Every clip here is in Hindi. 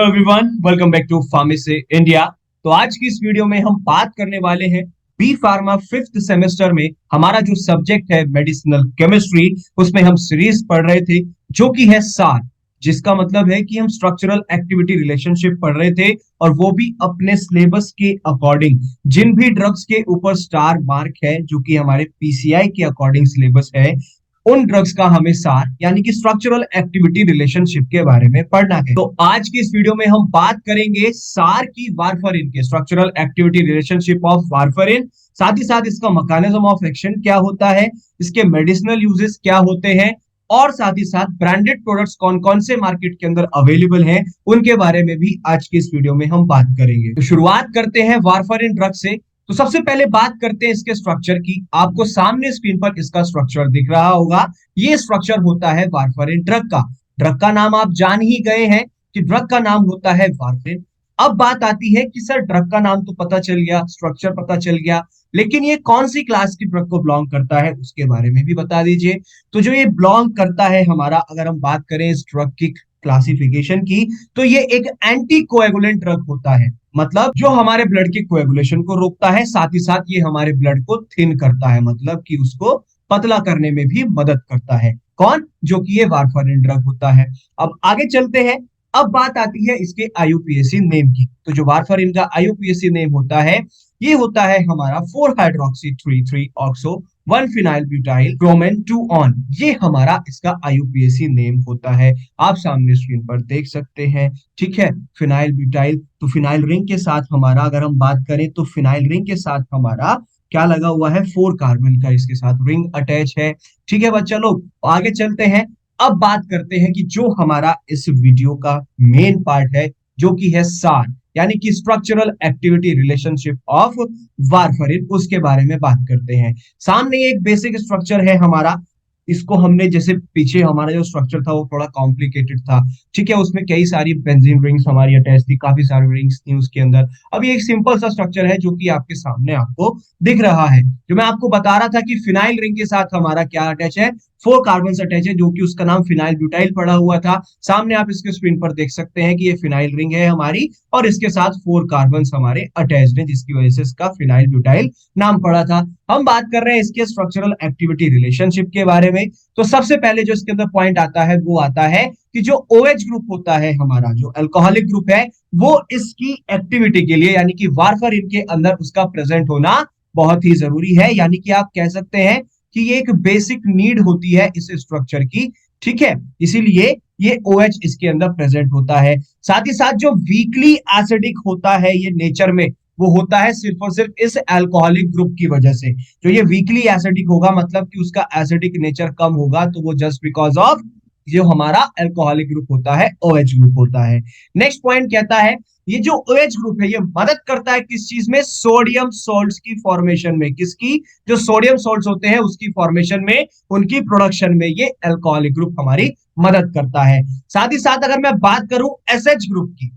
Hello everyone, welcome back to pharmacy India. तो आज की इस वीडियो में हम बात करने वाले हैं बी फार्मा फिफ्थ सेमेस्टर में हमारा जो सब्जेक्ट है मेडिसिनल केमिस्ट्री, उसमें हम सीरीज पढ़ रहे थे जो कि है सार, जिसका मतलब है कि हम स्ट्रक्चरल एक्टिविटी रिलेशनशिप पढ़ रहे थे और वो भी अपने सिलेबस के अकॉर्डिंग। जिन भी ड्रग्स के ऊपर स्टार मार्क है जो कि हमारे पीसीआई के अकॉर्डिंग सिलेबस है, उन ड्रग्स का हमें सार यानी कि स्ट्रक्चरल एक्टिविटी रिलेशनशिप के बारे में पढ़ना है। तो आज की इस वीडियो में हम बात करेंगे सार की वारफरिन के structural activity relationship of warfarin, साथ ही साथ इसका मैकेनिज्म ऑफ एक्शन क्या होता है, इसके मेडिसिनल यूजेस क्या होते हैं, और साथ ही साथ ब्रांडेड प्रोडक्ट्स कौन कौन से मार्केट के अंदर अवेलेबल हैं, उनके बारे में भी आज की इस वीडियो में हम बात करेंगे। तो शुरुआत करते हैं वारफरिन ड्रग से। तो सबसे पहले बात करते हैं इसके स्ट्रक्चर की। आपको सामने स्क्रीन पर इसका स्ट्रक्चर दिख रहा होगा। ये स्ट्रक्चर होता है वारफरिन ड्रग का। ड्रग का नाम आप जान ही गए हैं कि ड्रग का नाम होता है वारफरिन। अब बात आती है कि सर ड्रग का नाम तो पता चल गया, स्ट्रक्चर पता चल गया, लेकिन ये कौन सी क्लास की ड्रग को बिलोंग करता है उसके बारे में भी बता दीजिए। तो जो ये बिलोंग करता है हमारा, अगर हम बात करें इस ड्रग की क्लासिफिकेशन की, तो ये एक एंटी कोएगुलेंट ड्रग होता है। मतलब जो हमारे ब्लड के कोएगुलेशन को रोकता है, साथ ही साथ ये हमारे ब्लड को थिन करता है, मतलब कि उसको पतला करने में भी मदद करता है। कौन? जो कि ये वारफरिन ड्रग होता है। अब आगे चलते हैं। अब बात आती है इसके आईयूपीएसी नेम की। तो जो वारफरिन का आईयूपीएसी नेम होता है, ये होता है हमारा 4 hydroxy 3 oxo 1 phenyl butyl bromane 2 one. ये हमारा इसका आईयूपीएसी नेम होता है। आप सामने स्क्रीन पर देख सकते हैं। ठीक है, फिनाइल ब्यूटाइल, तो फिनाइल रिंग के साथ हमारा, अगर हम बात करें तो फिनाइल रिंग के साथ हमारा क्या लगा हुआ है, 4 कार्बन का इसके साथ रिंग अटैच है। ठीक है बच्चा लोग, आगे चलते हैं। अब बात करते हैं कि जो हमारा इस वीडियो का मेन पार्ट है, जो कि है सार यानी कि structural activity relationship of warfarin, उसके बारे में बात करते हैं। सामने एक बेसिक स्ट्रक्चर है हमारा। इसको हमने, जैसे पीछे हमारा जो स्ट्रक्चर था वो थोड़ा कॉम्प्लिकेटेड था। ठीक है, उसमें कई सारी बेंजीन रिंग्स हमारी अटैच थी, काफी सारी रिंग्स थी उसके अंदर। अब ये एक सिंपल सा स्ट्रक्चर है जो कि आपके सामने आपको दिख रहा है। जो मैं आपको बता रहा था कि फिनाइल रिंग के साथ हमारा क्या अटैच है, 4 कार्बन अटैच है, जो कि उसका नाम फिनाइल ब्यूटाइल पड़ा हुआ था। सामने आप इसके स्क्रीन पर देख सकते हैं कि ये फिनाइल रिंग है हमारी, और इसके साथ 4 कार्बन हमारे अटैच्ड हैं, जिसकी वजह से इसका फिनाइल ब्यूटाइल नाम पड़ा था। हम बात कर रहे हैं इसके स्ट्रक्चरल एक्टिविटी रिलेशनशिप के बारे में। तो सबसे पहले जो इसके अंदर पॉइंट आता है वो आता है कि जो OH ग्रुप होता है हमारा, जो अल्कोहलिक ग्रुप है, वो इसकी एक्टिविटी के लिए यानी कि वारफरिन के अंदर उसका प्रेजेंट होना बहुत ही जरूरी है। यानी कि आप कह सकते हैं कि ये एक बेसिक नीड होती है इस स्ट्रक्चर की। ठीक है, इसीलिए ये OH इसके अंदर प्रेजेंट होता है। साथ ही साथ जो वीकली एसिडिक होता है ये नेचर में, वो होता है सिर्फ और सिर्फ इस अल्कोहलिक ग्रुप की वजह से। जो ये वीकली एसिडिक होगा, मतलब कि उसका एसिडिक नेचर कम होगा, तो वो जस्ट बिकॉज ऑफ जो हमारा अल्कोहलिक ग्रुप होता है, OH ग्रुप होता है। नेक्स्ट पॉइंट कहता है ये जो OH ग्रुप है ये मदद करता है किस चीज में, सोडियम सॉल्ट्स की फॉर्मेशन में। किसकी? जो सोडियम सॉल्ट्स होते हैं उसकी फॉर्मेशन में, उनकी प्रोडक्शन में ये अल्कोहलिक ग्रुप हमारी मदद करता है। साथ ही साथ अगर मैं बात करूं एसएच ग्रुप की,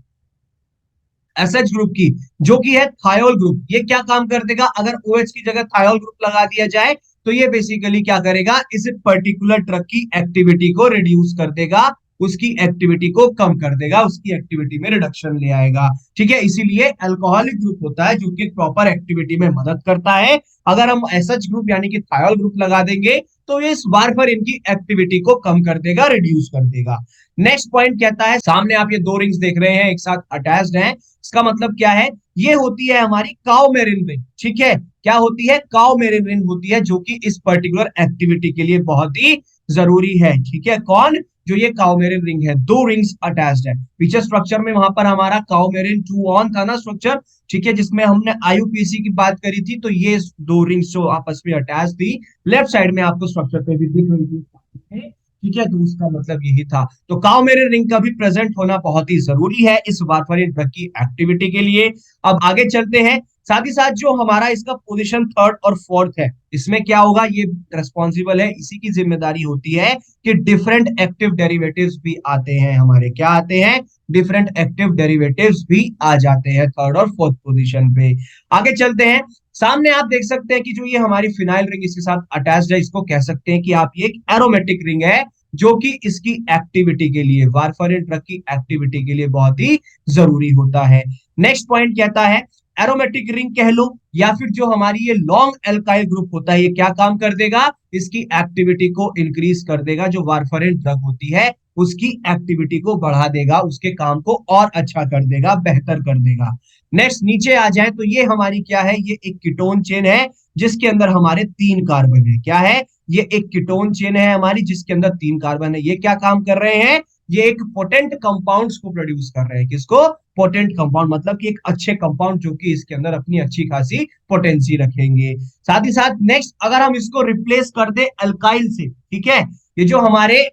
एसएच ग्रुप की, जो कि है थायोल ग्रुप, ये क्या काम कर देगा? अगर OH की जगह थायोल ग्रुप लगा दिया जाए तो ये बेसिकली क्या करेगा, इस पर्टिकुलर ड्रग की एक्टिविटी को रिड्यूस कर देगा, उसकी एक्टिविटी को कम कर देगा, उसकी एक्टिविटी में रिडक्शन ले आएगा। ठीक है, इसीलिए अल्कोहलिक ग्रुप होता है जो कि प्रॉपर एक्टिविटी में मदद करता है। अगर हम एसएच ग्रुप यानी कि थायोल ग्रुप लगा देंगे तो ये इस वारफरिन की एक्टिविटी को कम कर देगा, रिड्यूस कर देगा। नेक्स्ट पॉइंट कहता है, सामने आप ये 2 रिंग्स देख रहे हैं एक साथ अटैच्ड हैं, इसका मतलब क्या है? ये होती है हमारी काउमेरिन रिंग। ठीक है, क्या होती है? काउमेरिन रिंग होती है, जो कि इस पर्टिकुलर एक्टिविटी के लिए बहुत ही जरूरी है। ठीक है, कौन? जो ये काउमेरिन रिंग है, 2 रिंग्स अटैच्ड है। पीछे स्ट्रक्चर में वहां पर हमारा काउमेरिन 2 ऑन था ना स्ट्रक्चर, ठीक है, जिसमें हमने आईयूपीसी की बात करी थी। तो ये 2 रिंग्स जो आपस में अटैच थी, लेफ्ट साइड में आपको स्ट्रक्चर पे भी दिख रही थी। ठीक है, तो उसका मतलब यही था। तो काउमेरिन रिंग का भी प्रेजेंट होना बहुत ही जरूरी है इस वारफरिन ड्रग की एक्टिविटी के लिए। अब आगे चलते हैं। साथ ही साथ जो हमारा इसका पोजीशन 3rd और 4th है, इसमें क्या होगा, ये रिस्पॉन्सिबल है, इसी की जिम्मेदारी होती है कि डिफरेंट एक्टिव डेरिवेटिव्स भी आते हैं हमारे। क्या आते हैं? डिफरेंट एक्टिव डेरिवेटिव्स भी आ जाते हैं 3rd और 4th पोजीशन पे। आगे चलते हैं। सामने आप देख सकते हैं कि जो ये हमारी फिनाइल रिंग इसके साथ अटैच्ड है, इसको कह सकते हैं कि आप ये एक एरोमेटिक रिंग है, जो कि इसकी एक्टिविटी के लिए, वारफारिन ड्रग की एक्टिविटी के लिए बहुत ही जरूरी होता है। नेक्स्ट पॉइंट कहता है एरोमेटिक रिंग कह लो या फिर जो हमारी ये लॉन्ग एल्काइल ग्रुप होता है, ये क्या काम कर देगा, इसकी एक्टिविटी को इंक्रीज कर देगा। जो वारफारिन ड्रग होती है उसकी एक्टिविटी को बढ़ा देगा, उसके काम को और अच्छा कर देगा, बेहतर कर देगा। नेक्स्ट नीचे आ जाए तो ये हमारी क्या है, ये एक कीटोन चेन है जिसके अंदर हमारे 3 कार्बन है। क्या है, ये एक कीटोन चेन है हमारी जिसके अंदर 3 कार्बन है। ये क्या काम कर रहे हैं, ये एक पोटेंट कंपाउंड्स को प्रोड्यूस कर रहे हैं। किसको, पोटेंट कंपाउंड, मतलब कि एक अच्छे कंपाउंड जो कि इसके अंदर अपनी अच्छी खासी पोटेंसी रखेंगे। साथ ही साथ नेक्स्ट अगर हम इसको रिप्लेस कर दे अल्काइल से, ठीक है, ये जो हमारे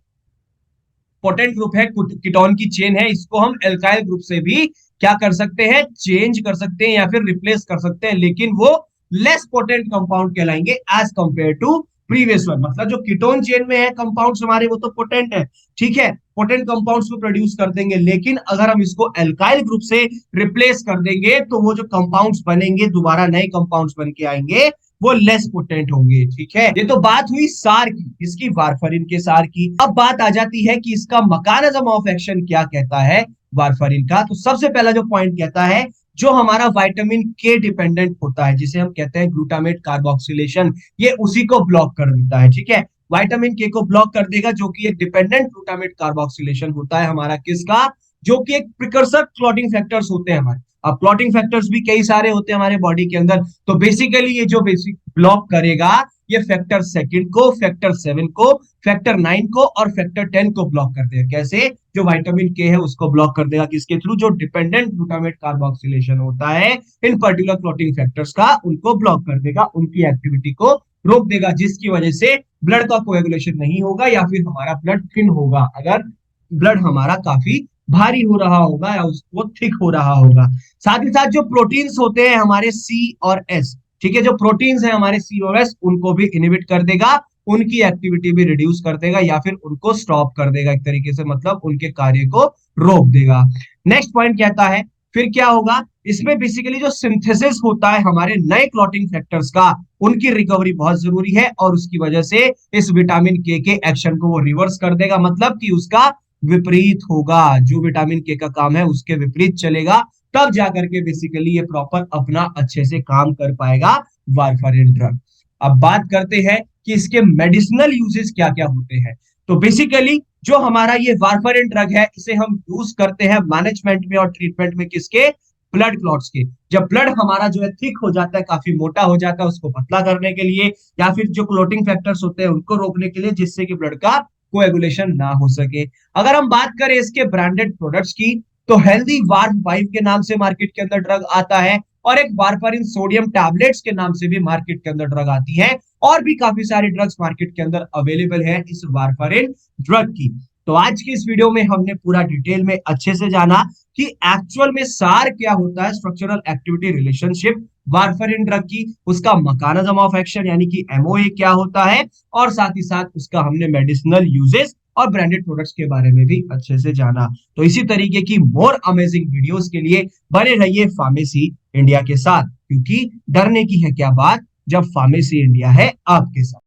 पोटेंट ग्रुप है, कीटोन की चेन है, इसको हम एल्काइल ग्रुप से भी क्या कर सकते हैं, चेंज कर सकते हैं या फिर रिप्लेस कर सकते हैं, लेकिन वो लेस पोटेंट कंपाउंड कहलाएंगे as compare to previous one. मतलब जो कीटोन चेन में है कंपाउंड्स हमारे वो तो पोटेंट है, ठीक है, पोटेंट कंपाउंड्स को प्रोड्यूस कर देंगे, लेकिन अगर हम इसको एल्काइल ग्रुप से रिप्लेस कर देंगे तो वो जो कंपाउंड्स बनेंगे, दोबारा नए कंपाउंड्स बन के आएंगे, वो लेस पोटेंट होंगे। ठीक है, ये तो बात हुई सार की, इसकी वारफारिन के सार की। अब बात आ जाती है कि इसका मैकेनिज्म ऑफ एक्शन क्या कहता है वारफारिन का। तो सबसे पहला जो पॉइंट कहता है, जो हमारा विटामिन के डिपेंडेंट होता है, जिसे हम कहते हैं ग्लूटामेट कार्बोक्सिलेशन, ये उसी को ब्लॉक कर देता है। ठीक है, विटामिन के को ब्लॉक कर देगा, जो कि एक डिपेंडेंट ग्लूटामेट कार्बोक्सिलेशन होता है हमारा, किसका, जो कि एक प्रिकर्सर क्लॉटिंग फैक्टर्स होते हैं हमारे। अब क्लॉटिंग फैक्टर्स भी कई सारे होते हैं हमारे बॉडी के अंदर, तो बेसिकली ये जो बेसिक ब्लॉक करेगा, ये फैक्टर सेकंड को, फैक्टर 7 को, फैक्टर 9 को और फैक्टर 10 को ब्लॉक कर देगा। कैसे, जो विटामिन के है उसको ब्लॉक कर देगा, किसके थ्रू, जो डिपेंडेंट ग्लूटामेट कार्बोक्सिलेशन होता है इन पर्टिकुलर क्लॉटिंग फैक्टर्स का, उनको ब्लॉक कर देगा, उनकी एक्टिविटी को रोक देगा, जिसकी वजह से ब्लड का कोएगुलेशन नहीं होगा या फिर हमारा ब्लड थिन होगा। अगर ब्लड हमारा काफी भारी हो रहा होगा या उसको थिक हो रहा होगा। साथ ही साथ जो प्रोटीन्स होते हैं हमारे सी और एस, ठीक है, जो प्रोटीन्स हैं हमारे सी और एस, उनको भी इनहिबिट कर देगा, उनकी एक्टिविटी भी रिड्यूस कर देगा या फिर उनको स्टॉप कर देगा एक तरीके से, मतलब उनके कार्य को रोक देगा। नेक्स्ट पॉइंट कहता है फिर क्या होगा, इसमें बेसिकली जो सिंथेसिस होता है हमारे नए क्लॉटिंग फैक्टर्स का, उनकी रिकवरी बहुत जरूरी है और उसकी वजह से इस विटामिन के एक्शन को वो रिवर्स कर देगा, मतलब कि उसका विपरीत होगा। जो विटामिन के का काम है उसके विपरीत चलेगा, तब जाकर के बेसिकली ये प्रॉपर अपना अच्छे से काम कर पाएगा वारफारिन ड्रग। अब बात करते हैं कि इसके मेडिसिनल यूजेस क्या क्या होते हैं। तो बेसिकली जो हमारा ये वारफारिन ड्रग है, इसे हम यूज करते हैं मैनेजमेंट में और ट्रीटमेंट में, किसके, ब्लड क्लॉट्स के। जब ब्लड हमारा जो है थिक हो जाता है, काफी मोटा हो जाता है, उसको पतला करने के लिए, या फिर जो क्लॉटिंग फैक्टर्स होते हैं उनको रोकने के लिए, जिससे कि ब्लड का कोएगुलेशन ना हो सके। अगर हम बात करें इसके ब्रांडेड प्रोडक्ट्स की, तो हेल्दी वार्म 5 के नाम से मार्केट के अंदर ड्रग आता है, और एक वारफारिन सोडियम टैबलेट्स के नाम से भी मार्केट के अंदर ड्रग आती है, और भी काफी सारी ड्रग्स मार्केट के अंदर अवेलेबल है इस वारफारिन ड्रग की। तो आज की इस वीडियो में हमने पूरा डिटेल में अच्छे से जाना कि एक्चुअल में सार क्या होता है, structural activity relationship warfarin drug की, उसका मैकेनिज्म ऑफ एक्शन यानी कि एमओए क्या होता है, और साथ ही साथ उसका हमने मेडिसिनल यूजेस और ब्रांडेड प्रोडक्ट्स के बारे में भी अच्छे से जाना। तो इसी तरीके की मोर अमेजिंग वीडियोस के लिए बने रहिए फार्मेसी इंडिया के साथ, क्योंकि डरने की है क्या बात जब फार्मेसी इंडिया है आपके साथ।